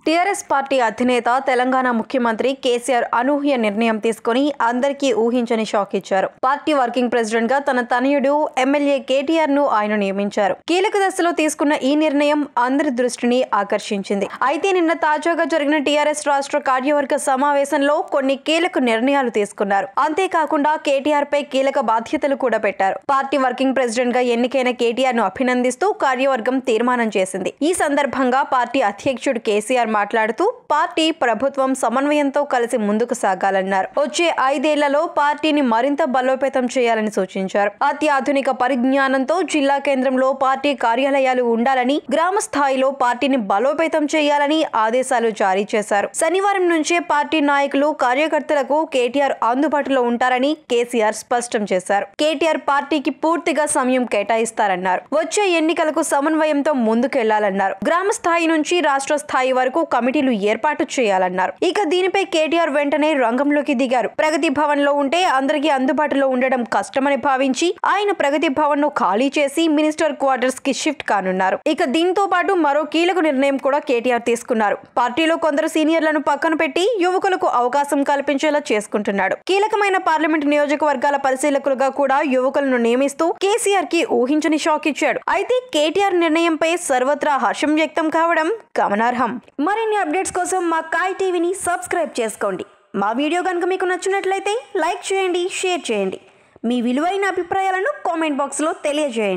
TRS party అధినేత తెలంగాణ ముఖ్యమంత్రి కేసీఆర్ అనూహ్య నిర్ణయం తీసుకుని అందరికీ ఊహించని షాక్ ఇచ్చారు. పార్టీ వర్కింగ్ ప్రెసిడెంట్ గా తన తనయుడు ఎమ్మెల్యే కేటీఆర్ ను ఆయన నియమించారు. కీలక దశలో తీసుకున్న ఈ నిర్ణయం అందరి దృష్టిని ఆకర్షించింది. అయితే నిన్న తాజాగా జరిగిన టీఆర్ఎస్ రాష్ట్ర కార్యవర్గ సమావేశంలో కొన్ని కీలక నిర్ణయాలు తీసుకున్నారు. అంతేకాకుండా కేటీఆర్ పై కీలక బాధ్యతలు కూడా పెట్టారు. పార్టీ వర్కింగ్ ప్రెసిడెంట్ గా ఎన్నికైన కేటీఆర్ ను అభినందిస్తూ కార్యవర్గం తీర్మానం చేసింది. ఈ సందర్భంగా పార్టీ అధ్యక్షుడు కేసీఆర్ మాట్లాడుతూ పార్టీ ప్రభుత్వం సమన్వయంతో కలిసి ముందుకు సాగాలన్నారు. వచ్చే 5 ఏళ్లలో పార్టీని మరింత బలోపేతం చేయాలని సూచించారు. అత్యాధునిక పరిజ్ఞానంతో జిల్లా కేంద్రంలో పార్టీ కార్యాలయాలు ఉండాలని, గ్రామ స్థాయిలో పార్టీని బలోపేతం చేయాలని ఆదేశాలు జారీ చేశారు. శనివారం నుంచే పార్టీ నాయకులు, కార్యకర్తలకు కేటీఆర్ అందుబాటులో ఉంటారని కేసీఆర్ స్పష్టం చేశారు. కేటీఆర్ పార్టీకి పూర్తిగా సమయం కేటాయిస్తారన్నారు. వచ్చే ఎన్నికలకు సమన్వయంతో ముందుకెళ్లాలన్నారు. గ్రామ స్థాయి నుంచి రాష్ట్ర స్థాయి వరకు కమిటీలు ఏర్పాటు చేయాలన్నారు. ఇక దీనిపై కేటీఆర్ వెంటనే రంగంలోకి దిగారు. ప్రగతి భవన్ లో ఉంటే అందరికీ అందుబాటులో ఉండడం కష్టమని భావించి ఆయన ప్రగతి భవన్ ను ఖాళీ చేసి మినిస్టర్ క్వార్టర్స్ కి షిఫ్ట్ కానున్నారు. ఇక దీంతో పాటు మరో కీలక నిర్ణయం కూడా కేటీఆర్ తీసుకున్నారు. పార్టీలో కొందరు సీనియర్లను పక్కన పెట్టి యువకులకు అవకాశం కల్పించేలా చేసుకుంటున్నాడు. కీలకమైన పార్లమెంట్ నియోజకవర్గాల పరిశీలకులుగా కూడా యువకులను నియమిస్తూ కేసీఆర్ కి ఊహించని షాక్ ఇచ్చాడు. అయితే కేటీఆర్ నిర్ణయంపై సర్వత్రా హర్షం వ్యక్తం కావడం గమనార్హం. మరిన్ని అప్డేట్స్ కోసం మా కాయ్ టీవీని సబ్స్క్రైబ్ చేసుకోండి. మా వీడియో కనుక మీకు నచ్చినట్లయితే లైక్ చేయండి, షేర్ చేయండి. మీ విలువైన అభిప్రాయాలను కామెంట్ బాక్స్లో తెలియజేయండి.